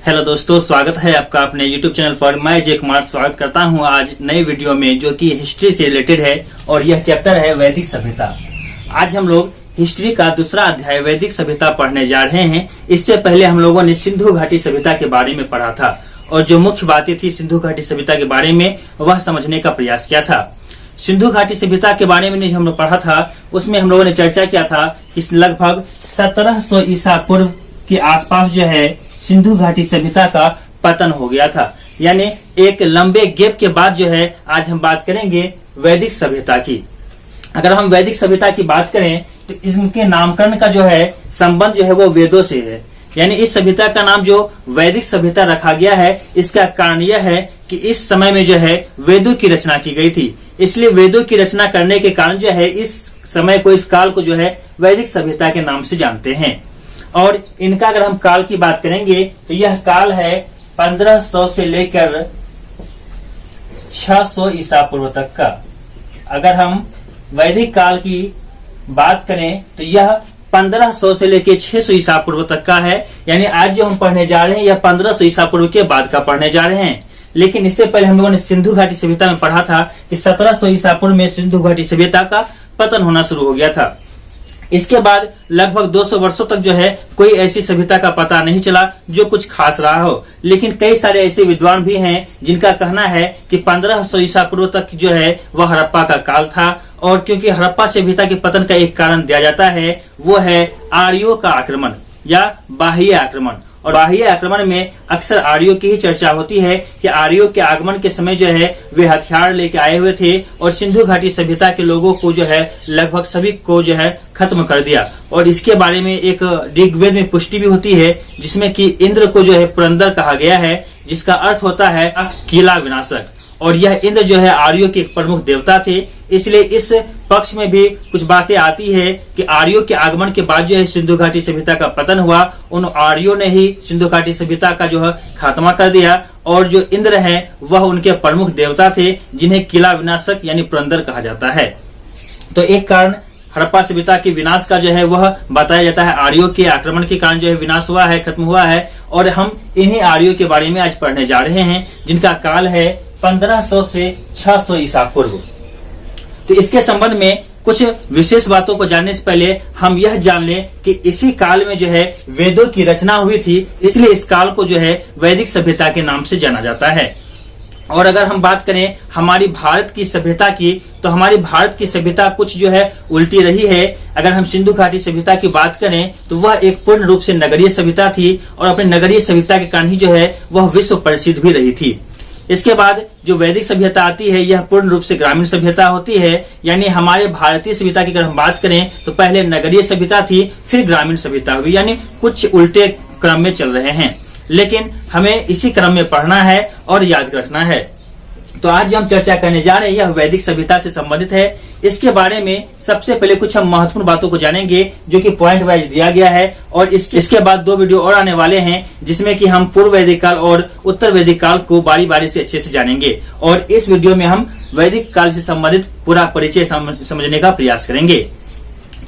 Hello दोस्तों, स्वागत है आपका अपने YouTube चैनल पर। मैं जय कुमार स्वागत करता हूं आज नई वीडियो में, जो कि हिस्ट्री से रिलेटेड है और यह चैप्टर है वैदिक सभ्यता। आज हम लोग हिस्ट्री का दूसरा अध्याय वैदिक सभ्यता पढ़ने जा रहे हैं। इससे पहले हम लोगों ने सिंधु घाटी सभ्यता के बारे में पढ़ा था और जो मुख्य बातें थी सिंधु घाटी सभ्यता के बारे में वह समझने का प्रयास किया था। सिंधु घाटी सभ्यता के बारे में जो हम लोग पढ़ा था उसमें हम लोगों ने चर्चा किया था कि लगभग 1700 ईसा पूर्व के आसपास जो है सिंधु घाटी सभ्यता का पतन हो गया था। यानी एक लंबे गैप के बाद जो है आज हम बात करेंगे वैदिक सभ्यता की। अगर हम वैदिक सभ्यता की बात करें तो इनके नामकरण का जो है संबंध जो है वो वेदों से है। यानी इस सभ्यता का नाम जो वैदिक सभ्यता रखा गया है, इसका कारण यह है कि इस समय में जो है वेदों की रचना की गई थी। इसलिए वेदों की रचना करने के कारण जो है इस समय को, इस काल को जो है वैदिक सभ्यता के नाम से जानते हैं। और इनका अगर हम काल की बात करेंगे तो यह काल है 1500 से लेकर 600 ईसा पूर्व तक का। अगर हम वैदिक काल की बात करें तो यह 1500 से लेकर 600 ईसा पूर्व तक का है। यानी आज जो हम पढ़ने जा रहे हैं यह 1500 ईसा पूर्व के बाद का पढ़ने जा रहे हैं। लेकिन इससे पहले हम लोगों ने सिंधु घाटी सभ्यता में पढ़ा था कि 1700 ईसा पूर्व में सिंधु घाटी सभ्यता का पतन होना शुरू हो गया था। इसके बाद लगभग 200 वर्षों तक जो है कोई ऐसी सभ्यता का पता नहीं चला जो कुछ खास रहा हो। लेकिन कई सारे ऐसे विद्वान भी हैं जिनका कहना है कि 1500 ईसा पूर्व तक जो है वह हड़प्पा का काल था। और क्योंकि हड़प्पा सभ्यता के पतन का एक कारण दिया जाता है वो है आर्यों का आक्रमण या बाह्य आक्रमण। और बाह्य आक्रमण में अक्सर आर्यों की ही चर्चा होती है कि आर्यों के आगमन के समय जो है वे हथियार लेके आए हुए थे और सिंधु घाटी सभ्यता के लोगों को जो है लगभग सभी को जो है खत्म कर दिया। और इसके बारे में एक ऋग्वेद में पुष्टि भी होती है जिसमें कि इंद्र को जो है पुरंदर कहा गया है, जिसका अर्थ होता है किला विनाशक। और यह इंद्र जो है आर्यों के एक प्रमुख देवता थे। इसलिए इस पक्ष में भी कुछ बातें आती है कि आर्यों के आगमन के बाद जो है सिंधु घाटी सभ्यता का पतन हुआ। उन आर्यों ने ही सिंधु घाटी सभ्यता का जो है खात्मा कर दिया। और जो इंद्र हैं वह उनके प्रमुख देवता थे जिन्हें किला विनाशक यानी पुरंदर कहा जाता है। तो एक कारण हड़प्पा सभ्यता के विनाश का जो है वह बताया जाता है आर्यों के आक्रमण के कारण जो है विनाश हुआ है, खत्म हुआ है। और हम इन्हीं आर्यों के बारे में आज पढ़ने जा रहे हैं जिनका काल है 1500 से 600 ईसा पूर्व। तो इसके संबंध में कुछ विशेष बातों को जानने से पहले हम यह जान लें कि इसी काल में जो है वेदों की रचना हुई थी। इसलिए इस काल को जो है वैदिक सभ्यता के नाम से जाना जाता है। और अगर हम बात करें हमारी भारत की सभ्यता की तो हमारी भारत की सभ्यता कुछ जो है उल्टी रही है। अगर हम सिंधु घाटी सभ्यता की बात करें तो वह एक पूर्ण रूप से नगरीय सभ्यता थी और अपने नगरीय सभ्यता के कारण ही जो है वह विश्व प्रसिद्ध भी रही थी। इसके बाद जो वैदिक सभ्यता आती है यह पूर्ण रूप से ग्रामीण सभ्यता होती है। यानी हमारे भारतीय सभ्यता की अगर हम बात करें तो पहले नगरीय सभ्यता थी, फिर ग्रामीण सभ्यता हुई। यानी कुछ उल्टे क्रम में चल रहे हैं, लेकिन हमें इसी क्रम में पढ़ना है और याद रखना है। तो आज जो हम चर्चा करने जा रहे हैं यह वैदिक सभ्यता से संबंधित है। इसके बारे में सबसे पहले कुछ हम महत्वपूर्ण बातों को जानेंगे जो कि पॉइंट वाइज दिया गया है। और इसके बाद 2 वीडियो और आने वाले हैं जिसमें कि हम पूर्व वैदिक काल और उत्तर वैदिक काल को बारी बारी से अच्छे से जानेंगे। और इस वीडियो में हम वैदिक काल से संबंधित पूरा परिचय समझने का प्रयास करेंगे।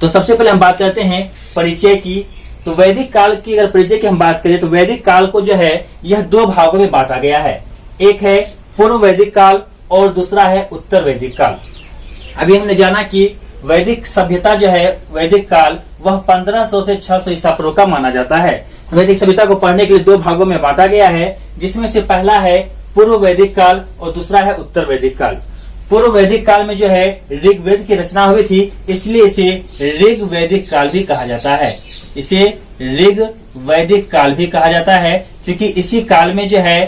तो सबसे पहले हम बात करते हैं परिचय की। तो वैदिक काल की अगर परिचय की हम बात करें तो वैदिक काल को जो है यह 2 भागों में बांटा गया है। एक है पूर्व वैदिक काल और दूसरा है उत्तर वैदिक काल। अभी हमने जाना कि वैदिक सभ्यता जो है वैदिक काल वह 1500 से 600 ईसा पूर्व का माना जाता है। वैदिक सभ्यता को पढ़ने के लिए 2 भागों में बांटा गया है जिसमें से पहला है पूर्व वैदिक काल और दूसरा है उत्तर वैदिक काल। पूर्व वैदिक काल में जो है ऋग्वेद की रचना हुई थी, इसलिए इसे ऋग वैदिक काल भी कहा जाता है। इसे ऋग वैदिक काल भी कहा जाता है क्योंकि इसी काल में जो है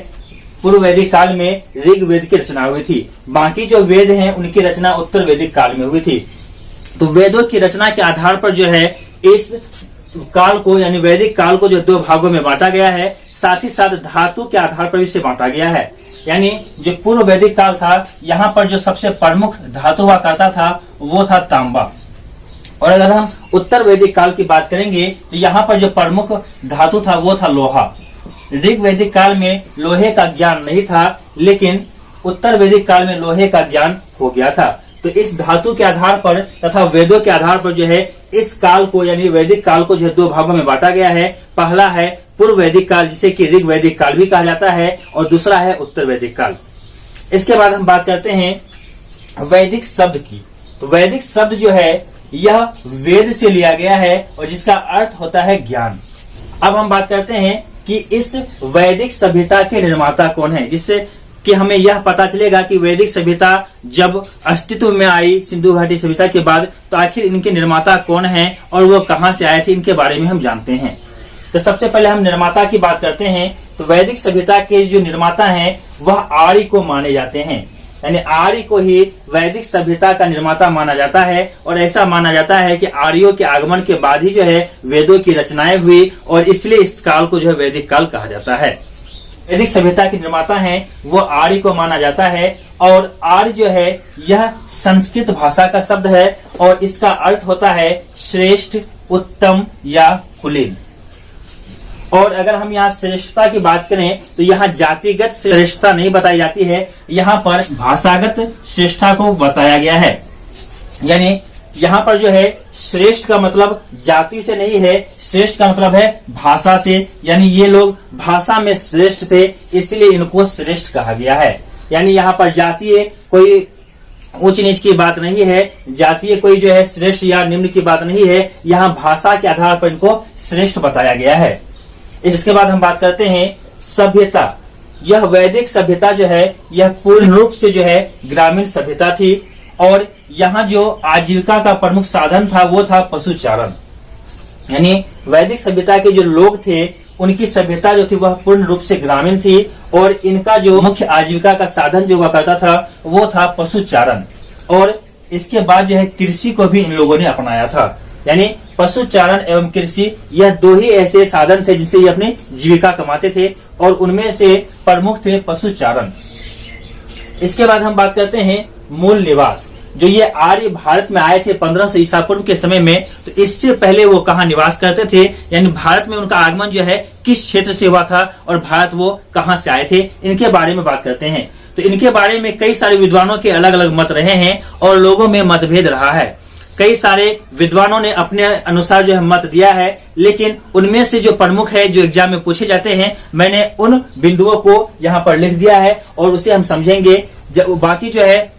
पूर्व वैदिक काल में ऋग्वेद की रचना हुई थी। बाकी जो वेद हैं उनकी रचना उत्तर वैदिक काल में हुई थी। तो वेदों की रचना के आधार पर जो है इस काल को यानी वैदिक काल को जो 2 भागों में बांटा गया है, साथ ही साथ धातु के आधार पर इसे बांटा गया है। यानी जो पूर्व वैदिक काल था यहाँ पर जो सबसे प्रमुख धातु हुआ करता था वो था तांबा। और अगर हम उत्तर वैदिक काल की बात करेंगे तो यहाँ पर जो प्रमुख धातु था वो था लोहा। ऋग वैदिक काल में लोहे का ज्ञान नहीं था, लेकिन उत्तर वैदिक काल में लोहे का ज्ञान हो गया था। तो इस धातु के आधार पर तथा वेदों के आधार पर जो है इस काल को यानी वैदिक काल को जो है 2 भागों में बांटा गया है। पहला है पूर्व वैदिक काल जिसे कि ऋग वैदिक काल भी कहा जाता है, और दूसरा है उत्तर वैदिक काल। इसके बाद हम बात करते हैं वैदिक शब्द की। तो वैदिक शब्द जो है यह वेद से लिया गया है और जिसका अर्थ होता है ज्ञान। अब हम बात करते हैं कि इस वैदिक सभ्यता के निर्माता कौन है, जिससे कि हमें यह पता चलेगा कि वैदिक सभ्यता जब अस्तित्व में आई सिंधु घाटी सभ्यता के बाद, तो आखिर इनके निर्माता कौन हैं और वो कहां से आए थे, इनके बारे में हम जानते हैं। तो सबसे पहले हम निर्माता की बात करते हैं। तो वैदिक सभ्यता के जो निर्माता हैं वह आर्य को माने जाते हैं, यानी आर्य को ही वैदिक सभ्यता का निर्माता माना जाता है। और ऐसा माना जाता है कि आर्यों के आगमन के बाद ही जो है वेदों की रचनाएं हुई, और इसलिए इस काल को जो है वैदिक काल कहा जाता है। वैदिक सभ्यता के निर्माता हैं वो आर्य को माना जाता है, और आर्य जो है यह संस्कृत भाषा का शब्द है और इसका अर्थ होता है श्रेष्ठ, उत्तम या कुलीन। और अगर हम यहाँ श्रेष्ठता की बात करें तो यहाँ जातिगत श्रेष्ठता नहीं बताई जाती है, यहाँ पर भाषागत श्रेष्ठता को बताया गया है। यानी यहाँ पर जो है श्रेष्ठ का मतलब जाति से नहीं है, श्रेष्ठ का मतलब है भाषा से, यानी ये लोग भाषा में श्रेष्ठ थे, इसलिए इनको श्रेष्ठ कहा गया है। यानी यहाँ पर जातीय कोई उच्च नीच की बात नहीं है, जातीय कोई जो है श्रेष्ठ या निम्न की बात नहीं है, यहाँ भाषा के आधार पर इनको श्रेष्ठ बताया गया है। इसके बाद हम बात करते हैं सभ्यता। यह वैदिक सभ्यता जो है यह पूर्ण रूप से जो है ग्रामीण सभ्यता थी, और यहाँ जो आजीविका का प्रमुख साधन था वो था पशुचारण। यानी वैदिक सभ्यता के जो लोग थे उनकी सभ्यता जो थी वह पूर्ण रूप से ग्रामीण थी, और इनका जो मुख्य आजीविका का साधन जो हुआ करता था वो था पशुचारण। और इसके बाद जो है कृषि को भी इन लोगों ने अपनाया था। यानी पशुचारण एवं कृषि यह दो ही ऐसे साधन थे जिनसे ये अपनी जीविका कमाते थे, और उनमें से प्रमुख थे पशुचारण। इसके बाद हम बात करते हैं मूल निवास। जो ये आर्य भारत में आए थे 1500 ईसा पूर्व के समय में, तो इससे पहले वो कहाँ निवास करते थे, यानी भारत में उनका आगमन जो है किस क्षेत्र से हुआ था और भारत वो कहाँ से आए थे, इनके बारे में बात करते हैं। तो इनके बारे में कई सारे विद्वानों के अलग अलग मत रहे हैं और लोगों में मतभेद रहा है। कई सारे विद्वानों ने अपने अनुसार जो है मत दिया है, लेकिन उनमें से जो प्रमुख है जो एग्जाम में पूछे जाते हैं, मैंने उन बिंदुओं को यहाँ पर लिख दिया है और उसे हम समझेंगे। बाकी जो है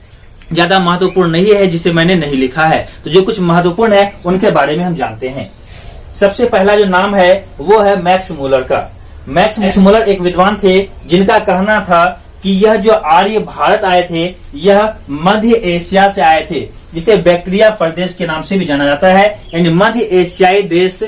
ज्यादा महत्वपूर्ण नहीं है जिसे मैंने नहीं लिखा है, तो जो कुछ महत्वपूर्ण है उनके बारे में हम जानते हैं। सबसे पहला जो नाम है वो है मैक्स मूलर का। मैक्स मूलर एक विद्वान थे जिनका कहना था कि यह जो आर्य भारत आए थे यह मध्य एशिया से आए थे, जिसे बैक्ट्रिया प्रदेश के नाम से भी जाना जाता है। यानी मध्य एशियाई देश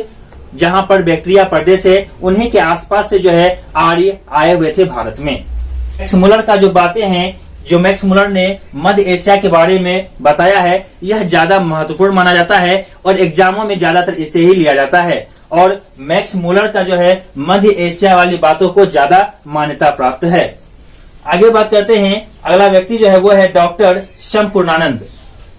जहां पर बैक्ट्रिया प्रदेश है उन्हीं के आसपास से जो है आर्य आए हुए थे भारत में। मैक्स मूलर का जो बातें हैं, जो मैक्स मूलर ने मध्य एशिया के बारे में बताया है, यह ज्यादा महत्वपूर्ण माना जाता है और एग्जामों में ज्यादातर इसे ही लिया जाता है। और मैक्स मूलर का जो है मध्य एशिया वाली बातों को ज्यादा मान्यता प्राप्त है। आगे बात करते हैं, अगला व्यक्ति जो है वो है डॉक्टर संपूर्णानंद।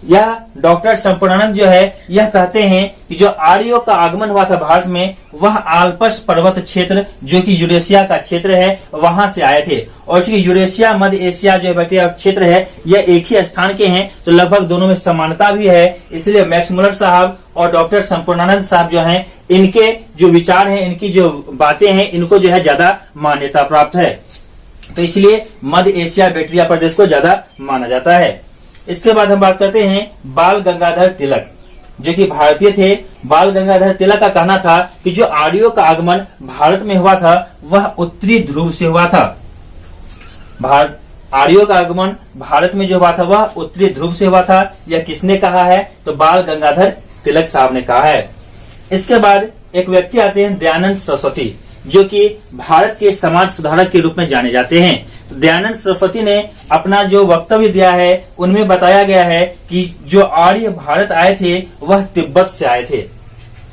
यह डॉक्टर संपूर्णानंद जो है यह कहते हैं कि जो आर्यों का आगमन हुआ था भारत में वह आल्प्स पर्वत क्षेत्र जो कि यूरेशिया का क्षेत्र है वहां से आए थे। और चूंकि यूरेशिया मध्य एशिया जो बैक्ट्रिया क्षेत्र है यह एक ही स्थान के हैं, तो लगभग दोनों में समानता भी है। इसलिए मैक्स मूलर साहब और डॉक्टर संपूर्णानंद साहब जो हैं, इनके जो विचार हैं, इनकी जो बातें हैं, इनको जो है ज्यादा मान्यता प्राप्त है। तो इसलिए मध्य एशिया बैक्ट्रिया प्रदेश को ज्यादा माना जाता है। इसके बाद हम बात करते हैं बाल गंगाधर तिलक, जो कि भारतीय थे। बाल गंगाधर तिलक का कहना था कि जो आर्यों का आगमन भारत में हुआ था वह उत्तरी ध्रुव से हुआ था। आर्यों का आगमन भारत में जो हुआ था वह उत्तरी ध्रुव से हुआ था। यह किसने कहा है? तो बाल गंगाधर तिलक साहब ने कहा है। इसके बाद एक व्यक्ति आते हैं दयानंद सरस्वती, जो कि भारत के समाज सुधारक के रूप में जाने जाते हैं। तो दयानंद सरस्वती ने अपना जो वक्तव्य दिया है उनमें बताया गया है कि जो आर्य भारत आए थे वह तिब्बत से आए थे।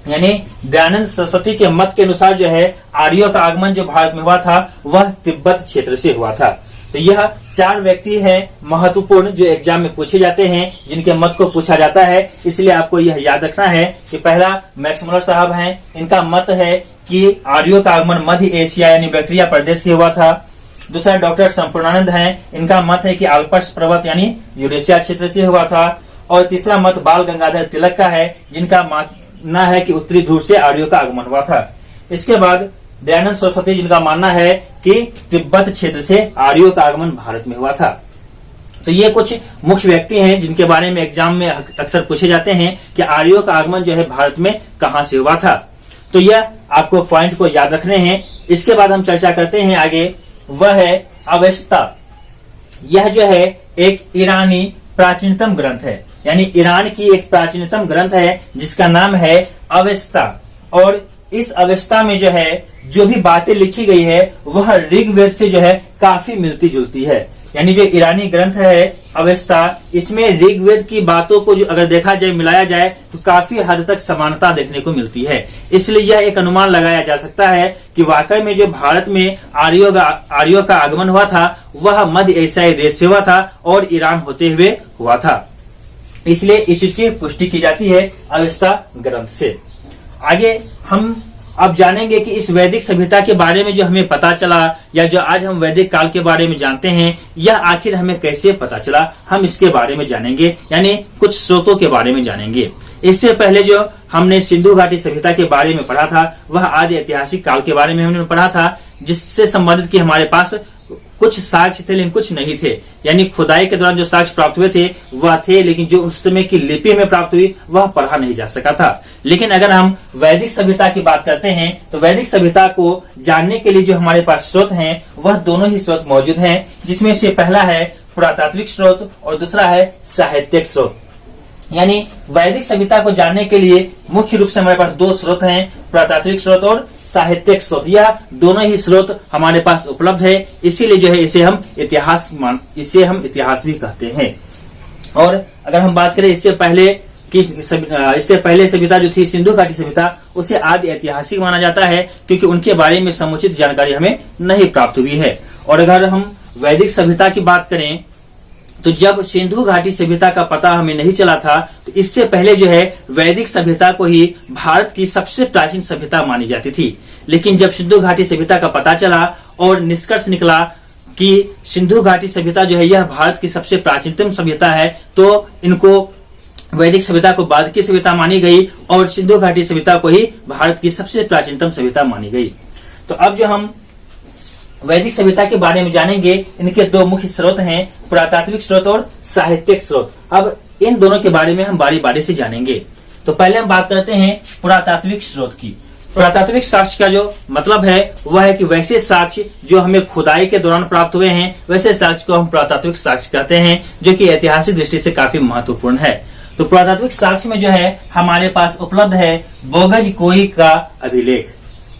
यानी दयानंद सरस्वती के मत के अनुसार जो है आर्यों का आगमन जो भारत में हुआ था वह तिब्बत क्षेत्र से हुआ था। तो यह 4 व्यक्ति हैं महत्वपूर्ण जो एग्जाम में पूछे जाते हैं, जिनके मत को पूछा जाता है। इसलिए आपको यह याद रखना है कि पहला मैक्स मूलर साहब हैं, इनका मत है कि आर्यों का आगमन मध्य एशिया यानी बैक्ट्रिया प्रदेश से हुआ था। दूसरा डॉक्टर संपूर्णानंद हैं, इनका मत है कि आल्प्स पर्वत यानी यूरेशिया क्षेत्र से हुआ था। और तीसरा मत बाल गंगाधर तिलक का है, जिनका मानना है कि उत्तरी ध्रुव से आर्यों का आगमन हुआ था। इसके बाद दयानंद सरस्वती, जिनका मानना है कि तिब्बत क्षेत्र से आर्यों का आगमन भारत में हुआ था। तो ये कुछ मुख्य व्यक्ति हैं जिनके बारे में एग्जाम में अक्सर पूछे जाते हैं कि आर्यों का आगमन जो है भारत में कहां से हुआ था। तो यह आपको पॉइंट को याद रखने हैं। इसके बाद हम चर्चा करते हैं आगे, वह है अवेस्ता। यह जो है एक ईरानी प्राचीनतम ग्रंथ है, यानी ईरान की एक प्राचीनतम ग्रंथ है जिसका नाम है अवेस्ता। और इस अवेस्ता में जो है जो भी बातें लिखी गई है वह ऋग्वेद से जो है काफी मिलती जुलती है। यानी जो ईरानी ग्रंथ है अवेस्ता, इसमें ऋग्वेद की बातों को जो अगर देखा जाए, मिलाया जाए तो काफी हद तक समानता देखने को मिलती है। इसलिए यह एक अनुमान लगाया जा सकता है कि वाकई में जो भारत में आर्यों का आगमन हुआ था वह मध्य एशियाई देश से हुआ था और ईरान होते हुए हुआ था। इसलिए इस चीज की पुष्टि की जाती है अवेस्ता ग्रंथ से। आगे हम अब जानेंगे कि इस वैदिक सभ्यता के बारे में जो हमें पता चला, या जो आज हम वैदिक काल के बारे में जानते हैं, यह आखिर हमें कैसे पता चला, हम इसके बारे में जानेंगे, यानी कुछ स्रोतों के बारे में जानेंगे। इससे पहले जो हमने सिंधु घाटी सभ्यता के बारे में पढ़ा था वह आदि ऐतिहासिक काल के बारे में हमने पढ़ा था, जिससे संबंधित कि हमारे पास कुछ साक्ष्य थे लेकिन कुछ नहीं थे। यानी खुदाई के दौरान जो साक्ष्य प्राप्त हुए थे वह थे, लेकिन जो उस समय की लिपि में प्राप्त हुई वह पढ़ा नहीं जा सका था। लेकिन अगर हम वैदिक सभ्यता की बात करते हैं तो वैदिक सभ्यता को जानने के लिए जो हमारे पास स्रोत हैं वह दोनों ही स्रोत मौजूद हैं, जिसमें से पहला है पुरातात्विक स्रोत और दूसरा है साहित्यिक स्रोत। यानी वैदिक सभ्यता को जानने के लिए मुख्य रूप से हमारे पास दो स्रोत हैं, पुरातात्विक स्रोत और साहित्यिक स्रोत। यह दोनों ही स्रोत हमारे पास उपलब्ध है, इसीलिए जो है इसे हम इतिहास भी कहते हैं। और अगर हम बात करें इससे पहले सभ्यता जो थी सिंधु घाटी सभ्यता, उसे आदि ऐतिहासिक माना जाता है क्योंकि उनके बारे में समुचित जानकारी हमें नहीं प्राप्त हुई है। और अगर हम वैदिक सभ्यता की बात करें तो जब सिंधु घाटी सभ्यता का पता हमें नहीं चला था तो इससे पहले जो है वैदिक सभ्यता को ही भारत की सबसे प्राचीन सभ्यता मानी जाती थी। लेकिन जब सिंधु घाटी सभ्यता का पता चला और निष्कर्ष निकला कि सिंधु घाटी सभ्यता जो है यह भारत की सबसे प्राचीनतम सभ्यता है, तो इनको वैदिक सभ्यता को बाद की सभ्यता मानी गई और सिंधु घाटी सभ्यता को ही भारत की सबसे प्राचीनतम सभ्यता मानी गई। तो अब जो हम वैदिक सभ्यता के बारे में जानेंगे, इनके दो मुख्य स्रोत हैं, पुरातात्विक स्रोत और साहित्यिक स्रोत। अब इन दोनों के बारे में हम बारी बारी से जानेंगे। तो पहले हम बात करते हैं पुरातात्विक स्रोत की। पुरातात्विक साक्ष्य का जो मतलब है वह है कि वैसे साक्ष्य जो हमें खुदाई के दौरान प्राप्त हुए हैं, वैसे साक्ष्य को हम पुरातात्विक साक्ष्य कहते हैं, जो कि ऐतिहासिक दृष्टि से काफी महत्वपूर्ण है। तो पुरातात्विक साक्ष्य में जो है हमारे पास उपलब्ध है बोगज कोई का अभिलेख।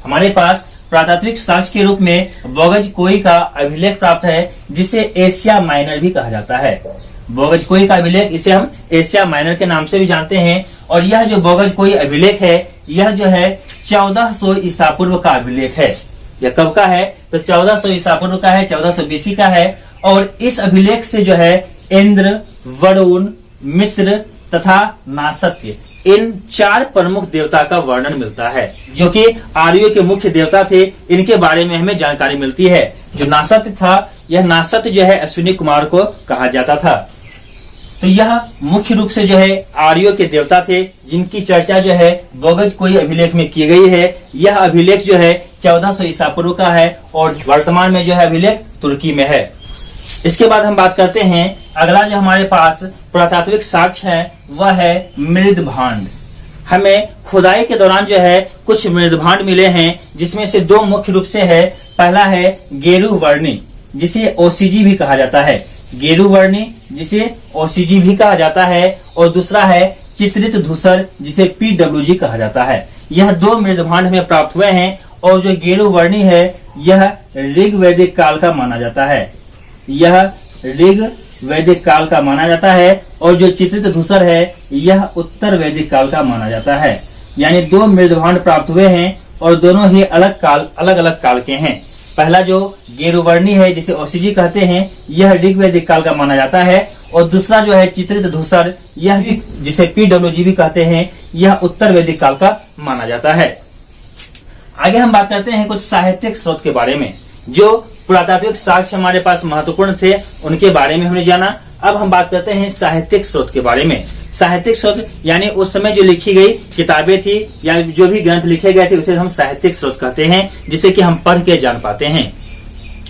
हमारे पास पुरातात्विक साक्ष्य के रूप में बोगज कोई का अभिलेख प्राप्त है, जिसे एशिया माइनर भी कहा जाता है। बोगज कोई का अभिलेख, इसे हम एशिया माइनर के नाम से भी जानते हैं। और यह जो बोगज कोई अभिलेख है यह जो है 1400 ईसा पूर्व का अभिलेख है। यह कब का है? तो 1400 ईसा पूर्व का है, 1400 BC का है। और इस अभिलेख से जो है इंद्र, वरुण, मित्र तथा नासत्य, इन 4 प्रमुख देवता का वर्णन मिलता है, जो कि आर्यों के मुख्य देवता थे। इनके बारे में हमें जानकारी मिलती है। जो नासत्य था, यह नासत्य जो है अश्विनी कुमार को कहा जाता था। तो यह मुख्य रूप से जो है आर्यों के देवता थे, जिनकी चर्चा जो है बोगज कोई अभिलेख में की गई है। यह अभिलेख जो है 1400 ईसा पूर्व का है और वर्तमान में जो है अभिलेख तुर्की में है। इसके बाद हम बात करते हैं, अगला जो हमारे पास पुरातात्विक साक्ष्य है वह है मृदभांड। हमें खुदाई के दौरान जो है कुछ मृदभांड मिले हैं, जिसमें से 2 मुख्य रूप से है। पहला है गेरुवर्णी, जिसे ओसीजी भी कहा जाता है, गेरुवर्णी जिसे ओसीजी भी कहा जाता है। और दूसरा है चित्रित धूसर, जिसे PWG कहा जाता है। यह 2 मृदभांड हमें प्राप्त हुए हैं। और जो गेरुवर्णी है यह ऋग वैदिक काल का माना जाता है, यह ऋग वैदिक काल का माना जाता है। और जो चित्रित धूसर है यह उत्तर वैदिक काल का माना जाता है। यानी 2 मृदभांड प्राप्त हुए हैं और दोनों ही अलग अलग काल के हैं। पहला जो गेरुवर्णी है, जिसे ओसीजी कहते हैं, यह ऋग वैदिक काल का माना जाता है। और दूसरा जो है चित्रित धूसर, यह जिसे PWG भी कहते हैं, यह उत्तर वैदिक काल का माना जाता है। आगे हम बात करते हैं कुछ साहित्यिक स्रोत के बारे में। जो पुरातात्विक साक्ष्य हमारे पास महत्वपूर्ण थे उनके बारे में हमने जाना। अब हम बात करते हैं साहित्यिक स्रोत के बारे में। साहित्यिक स्रोत यानी उस समय जो लिखी गई किताबें थी या जो भी ग्रंथ लिखे गए थे उसे हम साहित्यिक स्रोत कहते हैं, जिसे कि हम पढ़ के जान पाते हैं।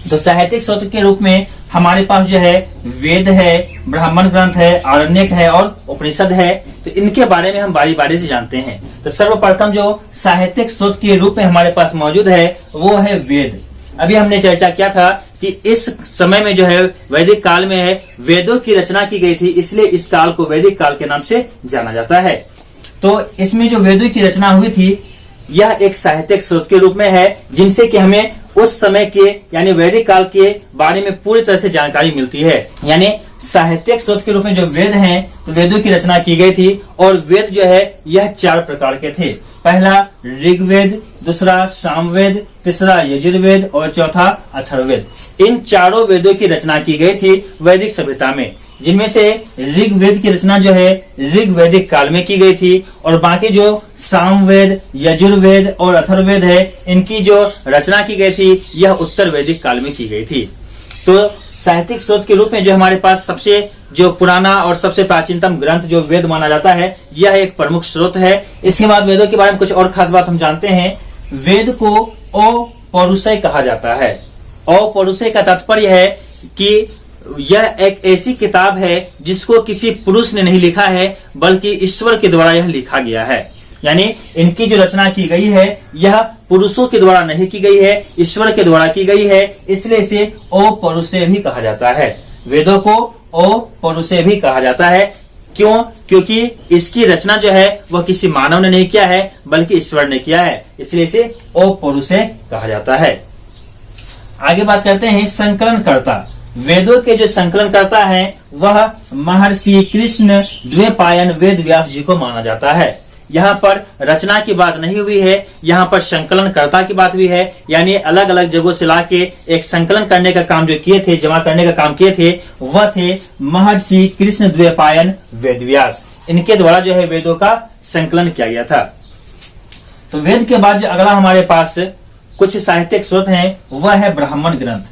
तो साहित्यिक स्रोत के रूप में हमारे पास जो है वेद है, ब्राह्मण ग्रंथ है, आरण्यक है और उपनिषद है। तो इनके बारे में हम बारी बारी से जानते हैं। तो सर्वप्रथम जो साहित्यिक स्रोत के रूप में हमारे पास मौजूद है वो है वेद। अभी हमने चर्चा किया था कि इस समय में जो है वैदिक काल में है वेदों की रचना की गई थी, इसलिए इस काल को वैदिक काल के नाम से जाना जाता है। तो इसमें जो वेदों की रचना हुई थी यह एक साहित्यिक स्रोत के रूप में है, जिनसे कि हमें उस समय के यानी वैदिक काल के बारे में पूरी तरह से जानकारी मिलती है। यानी साहित्यिक स्रोत के रूप में जो वेद हैं, तो वेदों की रचना की गई थी। और वेद जो है यह 4 प्रकार के थे। पहला ऋग्वेद, दूसरा सामवेद, तीसरा यजुर्वेद और चौथा अथर्ववेद। इन चारों वेदों की रचना की गई थी वैदिक सभ्यता में, जिनमें से ऋग्वेद की रचना जो है ऋग्वैदिक काल में की गई थी और बाकी जो सामवेद, यजुर्वेद और अथर्ववेद है इनकी जो रचना की गई थी यह उत्तर वैदिक काल में की गई थी। तो साहित्यिक स्रोत के रूप में जो हमारे पास सबसे जो पुराना और सबसे प्राचीनतम ग्रंथ जो वेद माना जाता है यह एक प्रमुख स्रोत है। इसके बाद वेदों के बारे में कुछ और खास बात हम जानते हैं। वेद को अपौरुषेय कहा जाता है। अपौरुषेय का तात्पर्य है कि यह एक ऐसी किताब है जिसको किसी पुरुष ने नहीं लिखा है, बल्कि ईश्वर के द्वारा यह लिखा गया है। यानी इनकी जो रचना की गई है यह पुरुषों के द्वारा नहीं की गई है, ईश्वर के द्वारा की गई है, इसलिए इसे अपौरुषेय भी कहा जाता है। वेदों को अपौरुषेय भी कहा जाता है। क्यों? क्योंकि इसकी रचना जो है वह किसी मानव ने नहीं किया है, बल्कि ईश्वर ने किया है, इसलिए इसे अपौरुषेय कहा जाता है। आगे बात करते हैं संकलनकर्ता। वेदों के जो संकलनकर्ता है वह महर्षि कृष्ण द्वैपायन वेद व्यास जी को माना जाता है। यहाँ पर रचना की बात नहीं हुई है, यहाँ पर संकलनकर्ता की बात हुई है। यानी अलग अलग जगहों से लाके एक संकलन करने का काम जो किए थे, जमा करने का काम किए थे, वह थे महर्षि कृष्ण द्वैपायन वेद व्यास। इनके द्वारा जो है वेदों का संकलन किया गया था। तो वेद के बाद जो अगला हमारे पास कुछ साहित्यिक स्रोत हैं वह है ब्राह्मण ग्रंथ।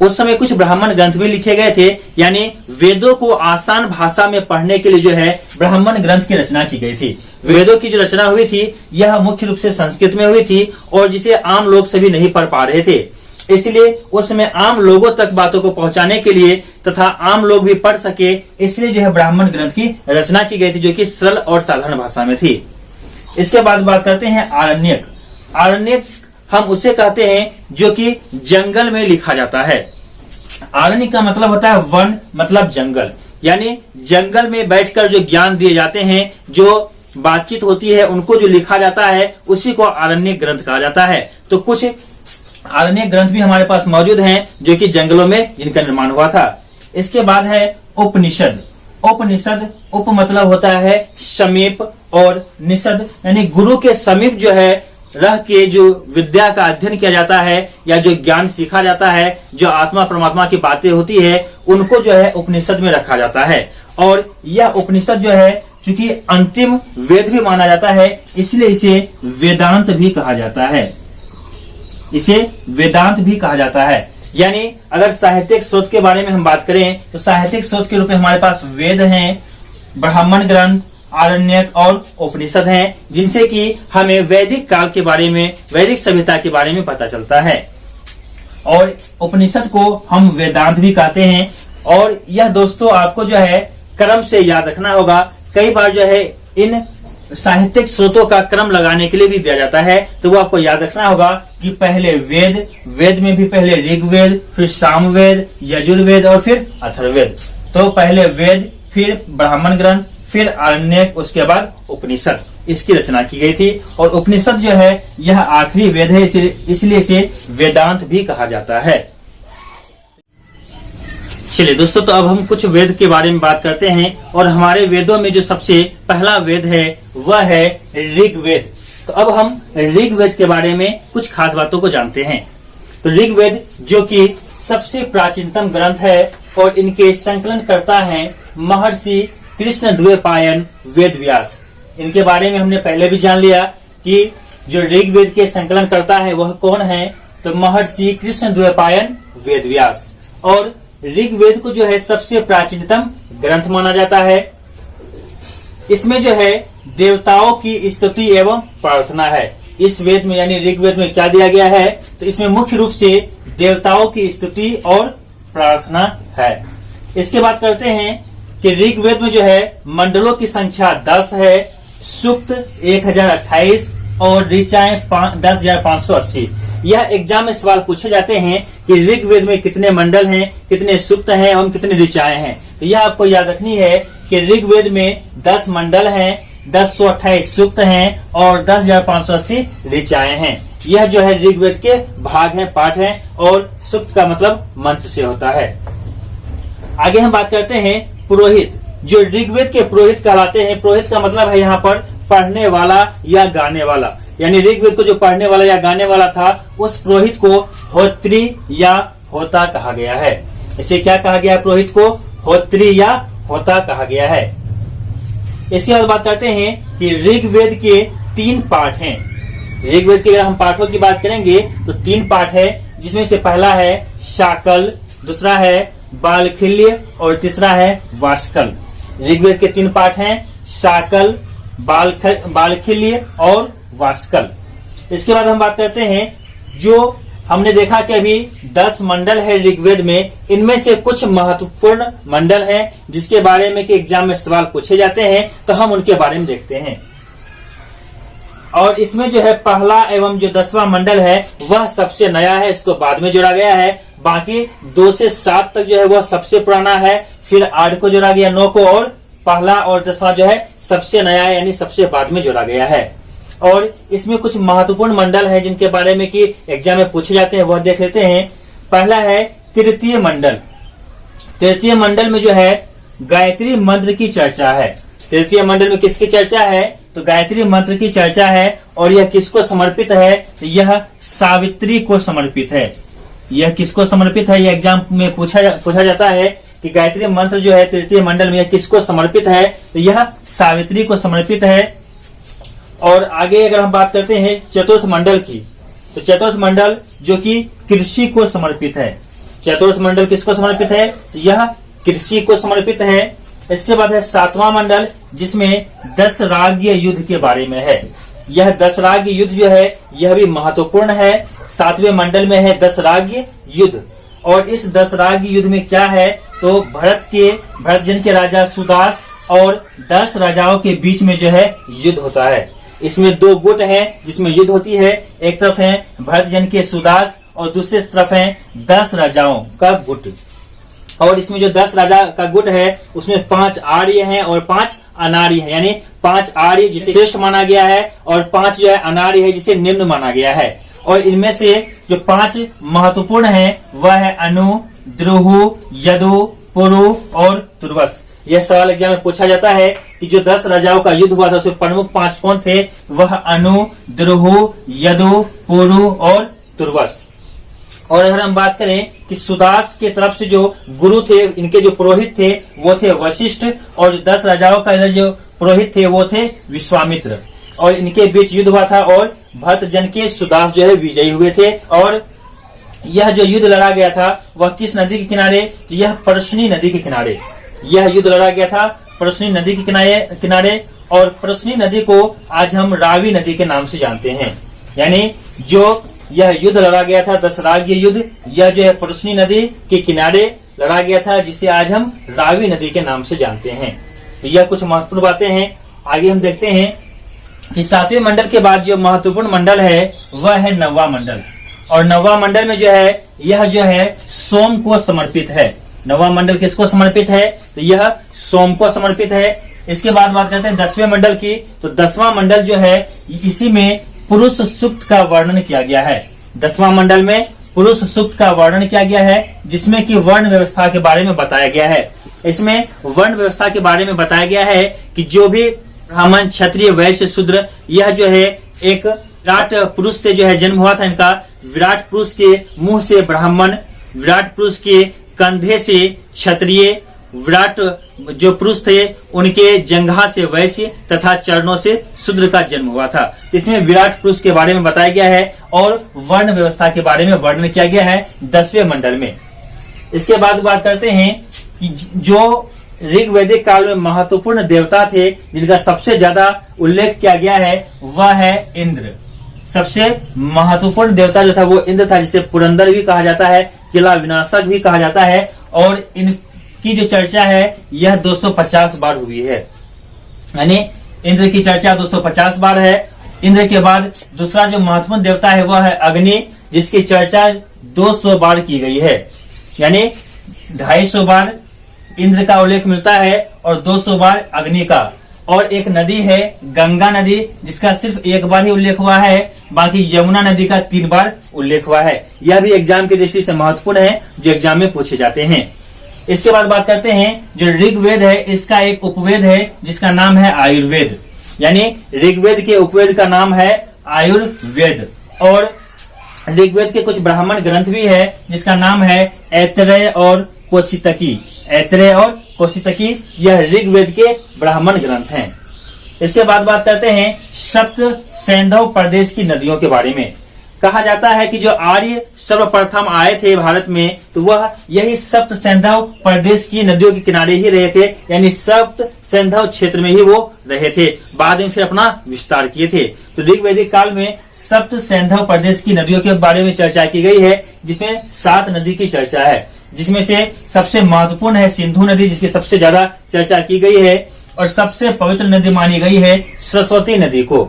उस समय कुछ ब्राह्मण ग्रंथ भी लिखे गए थे, यानी वेदों को आसान भाषा में पढ़ने के लिए जो है ब्राह्मण ग्रंथ की रचना की गई थी। वेदों की जो रचना हुई थी यह मुख्य रूप से संस्कृत में हुई थी और जिसे आम लोग सभी नहीं पढ़ पा रहे थे, इसलिए उस समय आम लोगों तक बातों को पहुंचाने के लिए तथा आम लोग भी पढ़ सके, इसलिए जो है ब्राह्मण ग्रंथ की रचना की गई थी, जो कि सरल और साधारण भाषा में थी। इसके बाद बात करते हैं आरण्यक। आरण्यक हम उसे कहते हैं जो कि जंगल में लिखा जाता है। आरण्य का मतलब होता है वन, मतलब जंगल। यानी जंगल में बैठकर जो ज्ञान दिए जाते हैं, जो बातचीत होती है, उनको जो लिखा जाता है उसी को आरण्य ग्रंथ कहा जाता है। तो कुछ आरण्य ग्रंथ भी हमारे पास मौजूद हैं जो कि जंगलों में जिनका निर्माण हुआ था। इसके बाद है उपनिषद। उपनिषद उप मतलब होता है समीप और निषद यानी गुरु के समीप जो है रह के जो विद्या का अध्ययन किया जाता है या जो ज्ञान सीखा जाता है, जो आत्मा परमात्मा की बातें होती है, उनको जो है उपनिषद में रखा जाता है। और यह उपनिषद जो है चूंकि अंतिम वेद भी माना जाता है, इसलिए इसे वेदांत भी कहा जाता है। इसे वेदांत भी कहा जाता है। यानी अगर साहित्यिक स्रोत के बारे में हम बात करें तो साहित्यिक स्रोत के रूप में हमारे पास वेद हैं, ब्राह्मण ग्रंथ, आरण्यक और उपनिषद हैं, जिनसे कि हमें वैदिक काल के बारे में, वैदिक सभ्यता के बारे में पता चलता है। और उपनिषद को हम वेदांत भी कहते हैं। और यह दोस्तों आपको जो है क्रम से याद रखना होगा। कई बार जो है इन साहित्यिक स्रोतों का क्रम लगाने के लिए भी दिया जाता है, तो वो आपको याद रखना होगा कि पहले वेद, वेद में भी पहले ऋग्वेद, फिर सामवेद, यजुर्वेद और फिर अथर्ववेद। तो पहले वेद, फिर ब्राह्मण ग्रंथ, फिर आरण्यक, उसके बाद उपनिषद, इसकी रचना की गई थी। और उपनिषद जो है यह आखिरी वेद है, इसलिए इसे वेदांत भी कहा जाता है। चलिए दोस्तों, तो अब हम कुछ वेद के बारे में बात करते हैं। और हमारे वेदों में जो सबसे पहला वेद है वह है ऋग्वेद। तो अब हम ऋग्वेद के बारे में कुछ खास बातों को जानते हैं। तो ऋग्वेद जो कि सबसे प्राचीनतम ग्रंथ है और इनके संकलनकर्ता हैं महर्षि कृष्ण द्वैपायन वेद व्यास। इनके बारे में हमने पहले भी जान लिया कि जो ऋग्वेद के संकलन करता है वह कौन है, तो महर्षि कृष्ण द्वैपायन वेद व्यास। और ऋग्वेद को जो है सबसे प्राचीनतम ग्रंथ माना जाता है। इसमें जो है देवताओं की स्तुति एवं प्रार्थना है। इस वेद में यानी ऋग्वेद में क्या दिया गया है, तो इसमें मुख्य रूप से देवताओं की स्तुति और प्रार्थना है। इसके बाद करते हैं कि ऋग्वेद में जो है मंडलों की संख्या 10 है, सूक्त 1028 और ऋचाएं 10,580। यह एग्जाम में सवाल पूछे जाते हैं कि ऋग्वेद में कितने मंडल हैं, कितने सूक्त हैं एवं कितने ऋचाएं हैं। तो यह आपको याद रखनी है कि ऋग्वेद में 10 मंडल हैं, 1028 सूक्त हैं और 10,580 ऋचाएं हैं। यह जो है ऋग्वेद के भाग हैं, पाठ हैं, और सूक्त का मतलब मंत्र से होता है। आगे हम बात करते हैं पुरोहित। जो ऋग्वेद के पुरोहित कहलाते हैं, पुरोहित का मतलब है यहाँ पर पढ़ने वाला या गाने वाला, यानी ऋग्वेद को जो पढ़ने वाला या गाने वाला था उस पुरोहित को होत्री या होता कहा गया है। इसे क्या कहा गया है, पुरोहित को होत्री या होता कहा गया है। इसके बाद बात करते हैं कि ऋग्वेद के 3 पाठ हैं। ऋग्वेद के अगर हम पाठों की बात करेंगे तो 3 पाठ है, जिसमें से पहला है शाकल, दूसरा है बालखिल्य और तीसरा है वास्कल। ऋग्वेद के 3 पाठ हैं, शाकल, बालखिल्य और वास्कल। इसके बाद हम बात करते हैं, जो हमने देखा कि अभी 10 मंडल है ऋग्वेद में, इनमें से कुछ महत्वपूर्ण मंडल हैं जिसके बारे में कि एग्जाम में सवाल पूछे जाते हैं, तो हम उनके बारे में देखते हैं। और इसमें जो है पहला एवं जो 10वां मंडल है वह सबसे नया है, इसको बाद में जोड़ा गया है। बाकी 2 से 7 तक जो है वह सबसे पुराना है, फिर 8 को जोड़ा गया, 9 को, और पहला और 10वां जो है सबसे नया है, यानी सबसे बाद में जोड़ा गया है। और इसमें कुछ महत्वपूर्ण मंडल है जिनके बारे में कि एग्जाम में पूछे जाते हैं, वह देख लेते हैं। पहला है तृतीय मंडल। तृतीय मंडल में जो है गायत्री मंत्र की चर्चा है। तृतीय मंडल में किसकी चर्चा है, तो गायत्री मंत्र की चर्चा है। और यह किसको समर्पित है, तो यह सावित्री को समर्पित है। यह किसको समर्पित है, यह एग्जाम में पूछा जाता है कि गायत्री मंत्र जो है तृतीय मंडल में यह किसको समर्पित है, तो यह सावित्री को समर्पित है। और आगे अगर हम बात करते हैं चतुर्थ मंडल की, तो चतुर्थ मंडल जो कि कृषि को समर्पित है। चतुर्थ मंडल किसको समर्पित है, तो यह कृषि को समर्पित है। इसके बाद है 7वां मंडल, जिसमें 10 राज्य युद्ध के बारे में है। यह 10 राज्य युद्ध जो है यह भी महत्वपूर्ण है। 7वें मंडल में है 10 राज्य युद्ध। और इस 10 राज्य युद्ध में क्या है, तो भरत जन के राजा सुदास और 10 राजाओं के बीच में जो है युद्ध होता है। इसमें 2 गुट हैं जिसमें युद्ध होती है। एक तरफ है भरत जन के सुदास और दूसरी तरफ है 10 राजाओं का गुट। और इसमें जो 10 राजा का गुट है उसमें 5 आर्य हैं और 5 अनार्य हैं, यानी 5 आर्य जिसे श्रेष्ठ माना गया है और 5 जो है अनार्य है जिसे निम्न माना गया है। और इनमें से जो 5 महत्वपूर्ण हैं वह है अनु, द्रुहु, यदु, पुरु और तुर्वस। यह सवाल एग्जाम में पूछा जाता है कि जो 10 राजाओं का युद्ध हुआ था उसमें प्रमुख 5 कौन थे, वह अनु, द्रुहु, यदु, पुरु और तुर्वस। और अगर हम बात करें कि सुदास के तरफ से जो गुरु थे, इनके जो पुरोहित थे वो थे वशिष्ठ, और 10 राजाओं का इधर जो पुरोहित थे वो थे विश्वामित्र। और इनके बीच युद्ध हुआ था और भरत जन के सुदास जो है विजयी हुए थे। और यह जो युद्ध लड़ा गया था वह किस नदी के किनारे, तो यह परसनी नदी के किनारे यह युद्ध लड़ा गया था, परसनी नदी के किनारे। और परसनी नदी को आज हम रावी नदी के नाम से जानते हैं। यानी जो यह युद्ध लड़ा गया था 10 राज्य युद्ध, यह जो है परसनी नदी के किनारे लड़ा गया था, जिसे आज हम रावी नदी के नाम से जानते हैं। तो यह कुछ महत्वपूर्ण बातें हैं। आगे हम देखते हैं कि 7वें मंडल के बाद जो महत्वपूर्ण मंडल है वह है 9वां मंडल। और 9वां मंडल में जो है यह जो है सोम को समर्पित है। 9वां मंडल किसको समर्पित है, तो यह सोम को समर्पित है। इसके बाद बात करते हैं 10वें मंडल की। तो 10वां मंडल जो है इसी में पुरुष सूक्त का वर्णन किया गया है। 10वां मंडल में पुरुष सूक्त का वर्णन किया गया है, जिसमें कि वर्ण व्यवस्था के बारे में बताया गया है। इसमें वर्ण व्यवस्था के बारे में बताया गया है कि जो भी ब्राह्मण, क्षत्रिय, वैश्य, शूद्र, यह जो है एक विराट पुरुष से जो है जन्म हुआ था इनका। विराट पुरुष के मुंह से ब्राह्मण, विराट पुरुष के कंधे से क्षत्रिय, विराट जो पुरुष थे उनके जंघा से वैश्य तथा चरणों से शूद्र का जन्म हुआ था। इसमें विराट पुरुष के बारे में बताया गया है और वर्ण व्यवस्था के बारे में वर्णन किया गया है 10वें मंडल में। इसके बाद बात करते हैं कि जो ऋग्वैदिक काल में महत्वपूर्ण देवता थे जिनका सबसे ज्यादा उल्लेख किया गया है वह है इंद्र। सबसे महत्वपूर्ण देवता जो था वो इंद्र था, जिसे पुरंदर भी कहा जाता है, किला विनाशक भी कहा जाता है। और इनकी जो चर्चा है यह 250 बार हुई है, यानी इंद्र की चर्चा 250 बार है। इंद्र के बाद दूसरा जो महत्वपूर्ण देवता है वह है अग्नि, जिसकी चर्चा 200 बार की गई है, यानी 250 बार इंद्र का उल्लेख मिलता है और 200 बार अग्नि का। और एक नदी है गंगा नदी, जिसका सिर्फ एक बार ही उल्लेख हुआ है, बाकी यमुना नदी का 3 बार उल्लेख हुआ है। यह भी एग्जाम की दृष्टि से महत्वपूर्ण है, जो एग्जाम में पूछे जाते हैं। इसके बाद बात करते हैं जो ऋग्वेद है, इसका एक उपवेद है जिसका नाम है आयुर्वेद, यानी ऋग्वेद के उपवेद का नाम है आयुर्वेद। और ऋग्वेद के कुछ ब्राह्मण ग्रंथ भी है जिसका नाम है ऐतरेय और कौशितकी। ऐतरेय और कौशितकी यह ऋग्वेद के ब्राह्मण ग्रंथ हैं। इसके बाद बात करते हैं सप्त सैंधव प्रदेश की नदियों के बारे में। कहा जाता है कि जो आर्य सर्वप्रथम आए थे भारत में, तो वह यही सप्त सैंधव प्रदेश की नदियों के किनारे ही रहे थे, यानी सप्त सैंधव क्षेत्र में ही वो रहे थे। बाद में फिर अपना विस्तार किए थे। तो ऋग्वैदिक काल में सप्त सैंधव प्रदेश की नदियों के बारे में चर्चा की गई है, जिसमें 7 नदी की चर्चा है, जिसमें से सबसे महत्वपूर्ण है सिंधु नदी, जिसकी सबसे ज्यादा चर्चा की गई है। और सबसे पवित्र नदी मानी गई है सरस्वती नदी को।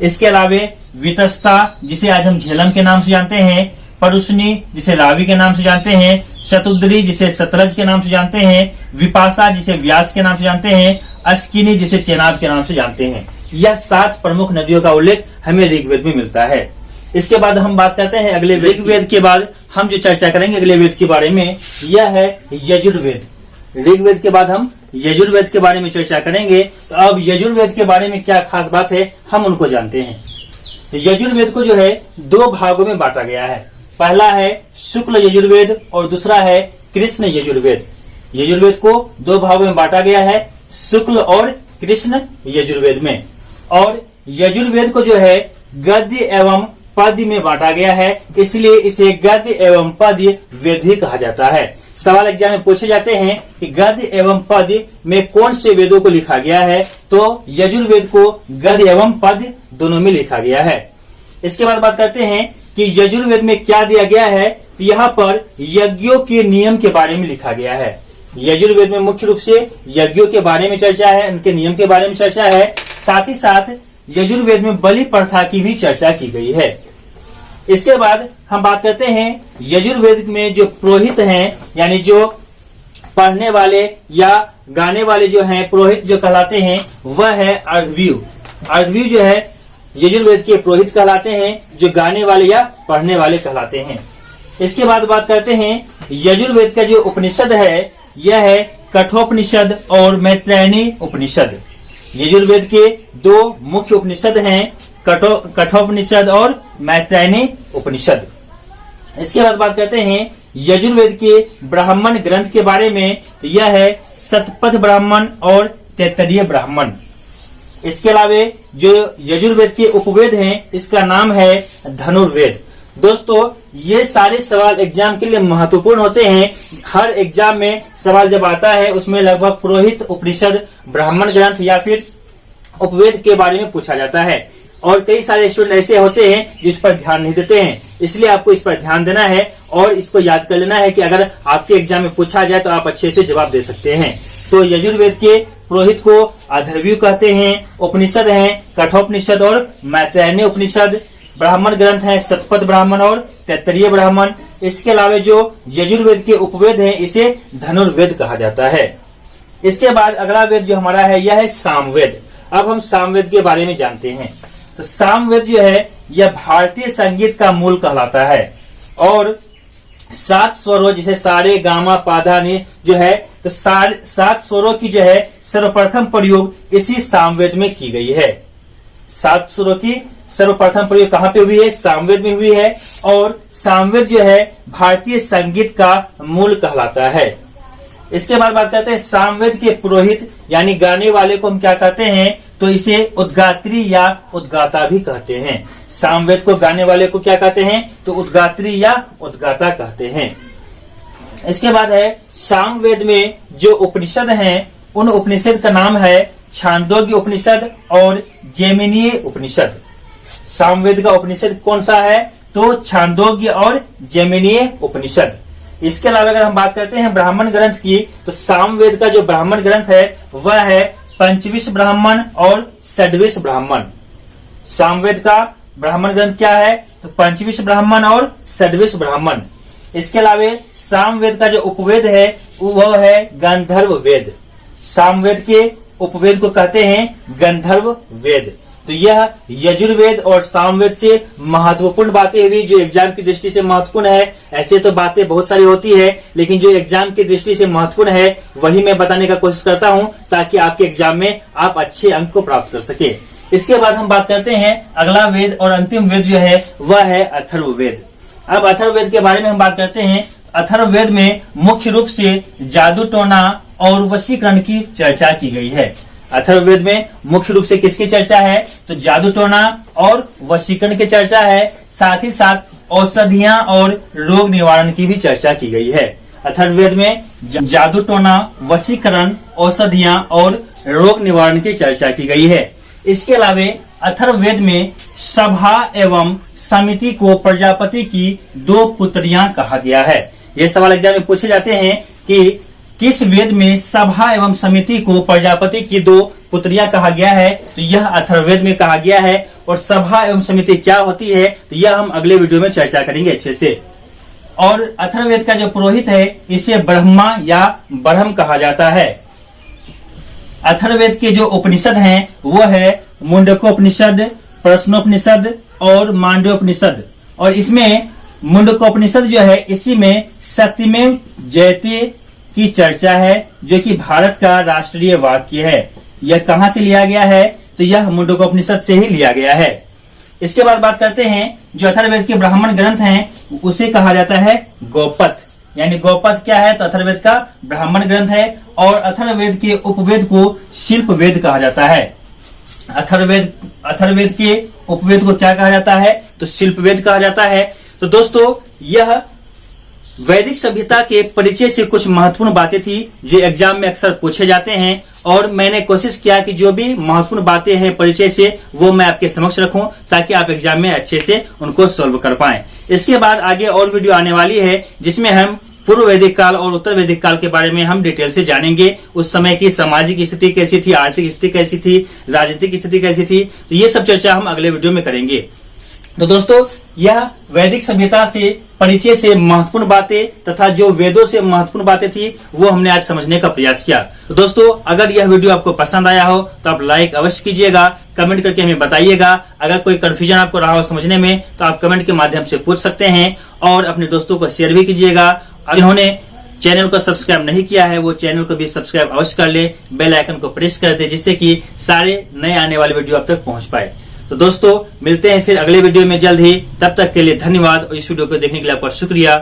इसके अलावे वितस्ता, जिसे आज हम झेलम के नाम से जानते हैं, परुष्णी जिसे रावी के नाम से जानते हैं, शतुद्री जिसे सतलज के नाम से जानते हैं, विपाशा जिसे व्यास के नाम से जानते हैं, अस्किनी जिसे चेनाब के नाम से जानते हैं। यह 7 प्रमुख नदियों का उल्लेख हमें ऋग्वेद में मिलता है। इसके बाद हम बात करते हैं अगले ऋग्वेद के बाद हम जो चर्चा करेंगे अगले वेद के बारे में, यह है यजुर्वेद। ऋग्वेद के बाद हम यजुर्वेद के बारे में चर्चा करेंगे। तो अब यजुर्वेद के बारे में क्या खास बात है हम उनको जानते हैं। तो यजुर्वेद को जो है 2 भागों में बांटा गया है। पहला है शुक्ल यजुर्वेद और दूसरा है कृष्ण यजुर्वेद। यजुर्वेद को 2 भागों में बांटा गया है, शुक्ल और कृष्ण यजुर्वेद में। और यजुर्वेद को जो है गद्य एवं पद्य में बांटा गया है, इसलिए इसे गद्य एवं पद्य वेद ही कहा जाता है। सवाल एग्जाम में पूछे जाते हैं कि गद्य एवं पद्य में कौन से वेदों को लिखा गया है, तो यजुर्वेद को गद्य एवं पद्य दोनों में लिखा गया है। इसके बाद बात करते हैं कि यजुर्वेद में क्या दिया गया है। तो यहाँ पर यज्ञों के नियम के बारे में लिखा गया है। यजुर्वेद में मुख्य रूप से यज्ञों के बारे में चर्चा है, उनके नियम के बारे में चर्चा है। साथ ही साथ यजुर्वेद में बलि प्रथा की भी चर्चा की गई है। इसके बाद हम बात करते हैं यजुर्वेद में जो पुरोहित हैं, यानी जो पढ़ने वाले या गाने वाले जो हैं, पुरोहित जो कहलाते हैं, वह है अर्धव्यू। अर्धव्यू जो है यजुर्वेद के पुरोहित कहलाते हैं, जो गाने वाले या पढ़ने वाले कहलाते हैं। इसके बाद बात करते हैं यजुर्वेद का जो उपनिषद है, यह है कठोपनिषद और मैत्रेयणी उपनिषद। यजुर्वेद के 2 मुख्य उपनिषद हैं, कठोपनिषद और मैत्रेयणी उपनिषद। इसके बाद बात करते हैं यजुर्वेद के ब्राह्मण ग्रंथ के बारे में। तो यह है शतपथ ब्राह्मण और तैत्तरीय ब्राह्मण। इसके अलावे जो यजुर्वेद के उपवेद हैं, इसका नाम है धनुर्वेद। दोस्तों, ये सारे सवाल एग्जाम के लिए महत्वपूर्ण होते हैं। हर एग्जाम में सवाल जब आता है उसमें लगभग पुरोहित, उपनिषद, ब्राह्मण ग्रंथ या फिर उपवेद के बारे में पूछा जाता है। और कई सारे स्टूडेंट ऐसे होते हैं जो इस पर ध्यान नहीं देते हैं, इसलिए आपको इस पर ध्यान देना है और इसको याद कर लेना है कि अगर आपके एग्जाम में पूछा जाए तो आप अच्छे से जवाब दे सकते हैं। तो यजुर्वेद के पुरोहित को अधर्व्यू कहते हैं, उपनिषद हैं कठोपनिषद और मैत्रेयणी उपनिषद, ब्राह्मण ग्रंथ हैं शतपथ ब्राह्मण और तैत्तरीय ब्राह्मण। इसके अलावा जो यजुर्वेद के उपवेद हैं, इसे धनुर्वेद कहा जाता है। इसके बाद अगला वेद जो हमारा है यह है सामवेद। अब हम सामवेद के बारे में जानते हैं। तो सामवेद जो है यह भारतीय संगीत का मूल कहलाता है और 7 स्वरों जैसे सारे गामा पाधा ने जो है, तो 7 स्वरों की जो है सर्वप्रथम प्रयोग इसी सामवेद में की गई है। 7 स्वरों की सर्वप्रथम प्रयोग कहाँ पे हुई है? सामवेद में हुई है। और सामवेद जो है भारतीय संगीत का मूल कहलाता है। इसके बाद बात करते हैं सामवेद के पुरोहित यानी गाने वाले को हम क्या कहते हैं? तो इसे उद्गात्री या उद्गाता भी कहते हैं। सामवेद को गाने वाले को क्या कहते हैं? तो उद्गात्री या उद्गाता कहते हैं। इसके बाद है सामवेद में जो उपनिषद हैं उन उपनिषद का नाम है छांदोग्य उपनिषद और जैमिनीय उपनिषद। सामवेद का उपनिषद कौन सा है? तो छांदोग्य और जैमिनीय उपनिषद। इसके अलावा अगर हम बात करते हैं ब्राह्मण ग्रंथ की, तो सामवेद का जो ब्राह्मण ग्रंथ है वह है पंचविश ब्राह्मण और षड्विश ब्राह्मण। सामवेद का ब्राह्मण ग्रंथ क्या है? तो पंचविश ब्राह्मण और षड्विश ब्राह्मण। इसके अलावा सामवेद का जो उपवेद है वह है गंधर्व वेद। सामवेद के उपवेद को कहते हैं गंधर्व वेद। तो यह यजुर्वेद और सामवेद से महत्वपूर्ण बातें हुई जो एग्जाम की दृष्टि से महत्वपूर्ण है। ऐसे तो बातें बहुत सारी होती है, लेकिन जो एग्जाम की दृष्टि से महत्वपूर्ण है वही मैं बताने का कोशिश करता हूं, ताकि आपके एग्जाम में आप अच्छे अंक को प्राप्त कर सके। इसके बाद हम बात करते हैं अगला वेद और अंतिम वेद जो है वह है अथर्ववेद। अब अथर्ववेद के बारे में हम बात करते हैं। अथर्ववेद में मुख्य रूप से जादू टोना और वशीकरण की चर्चा की गई है। अथर्ववेद में मुख्य रूप से किसकी चर्चा है? तो जादू टोना और वशीकरण की चर्चा है। साथ ही साथ औषधियां और रोग निवारण की भी चर्चा की गई है। अथर्ववेद में जादू टोना, वशीकरण, औषधियां और रोग निवारण की चर्चा की गई है। इसके अलावा अथर्ववेद में सभा एवं समिति को प्रजापति की 2 पुत्रियां कहा गया है। ये सवाल एग्जाम में पूछे जाते हैं कि किस वेद में सभा एवं समिति को प्रजापति की 2 पुत्रियां कहा गया है? तो यह अथर्ववेद में कहा गया है। और सभा एवं समिति क्या होती है तो यह हम अगले वीडियो में चर्चा करेंगे अच्छे से। और अथर्ववेद का जो पुरोहित है इसे ब्रह्मा या ब्रह्म कहा जाता है। अथर्ववेद के जो उपनिषद हैं वो है मुंडकोपनिषद, प्रश्नोपनिषद और मांडव्योपनिषद। और इसमें मुंडकोपनिषद जो है इसी में सत्यमेव जयते की चर्चा है, जो कि भारत का राष्ट्रीय वाक्य है। यह कहां से लिया गया है? तो यह मुंडकोपनिषद से ही लिया गया है। इसके बाद बात करते हैं जो अथर्ववेद के ब्राह्मण ग्रंथ हैं उसे कहा जाता है गौपथ। यानी गौपथ क्या है? तो अथर्ववेद का ब्राह्मण ग्रंथ है। और अथर्ववेद के उपवेद को शिल्प वेद कहा जाता है। अथर्ववेद के उपवेद को क्या कहा जाता है? तो शिल्प वेद कहा जाता है। तो दोस्तों यह वैदिक सभ्यता के परिचय से कुछ महत्वपूर्ण बातें थी जो एग्जाम में अक्सर पूछे जाते हैं। और मैंने कोशिश किया कि जो भी महत्वपूर्ण बातें हैं परिचय से वो मैं आपके समक्ष रखूं, ताकि आप एग्जाम में अच्छे से उनको सोल्व कर पाएं। इसके बाद आगे और वीडियो आने वाली है जिसमें हम पूर्व वैदिक काल और उत्तर वैदिक काल के बारे में हम डिटेल से जानेंगे। उस समय की सामाजिक स्थिति कैसी थी, आर्थिक स्थिति कैसी थी, राजनीतिक स्थिति कैसी थी, तो ये सब चर्चा हम अगले वीडियो में करेंगे। तो दोस्तों यह वैदिक सभ्यता से परिचय से महत्वपूर्ण बातें तथा जो वेदों से महत्वपूर्ण बातें थी वो हमने आज समझने का प्रयास किया। तो दोस्तों अगर यह वीडियो आपको पसंद आया हो तो आप लाइक अवश्य कीजिएगा, कमेंट करके हमें बताइएगा। अगर कोई कंफ्यूजन आपको रहा हो समझने में तो आप कमेंट के माध्यम से पूछ सकते हैं। और अपने दोस्तों को शेयर भी कीजिएगा। जिन्होंने चैनल को सब्सक्राइब नहीं किया है वो चैनल को भी सब्सक्राइब अवश्य कर ले, बेल आइकन को प्रेस कर दे, जिससे कि सारे नए आने वाले वीडियो आप तक पहुंच पाए। तो दोस्तों मिलते हैं फिर अगले वीडियो में जल्द ही। तब तक के लिए धन्यवाद और इस वीडियो को देखने के लिए आपका शुक्रिया।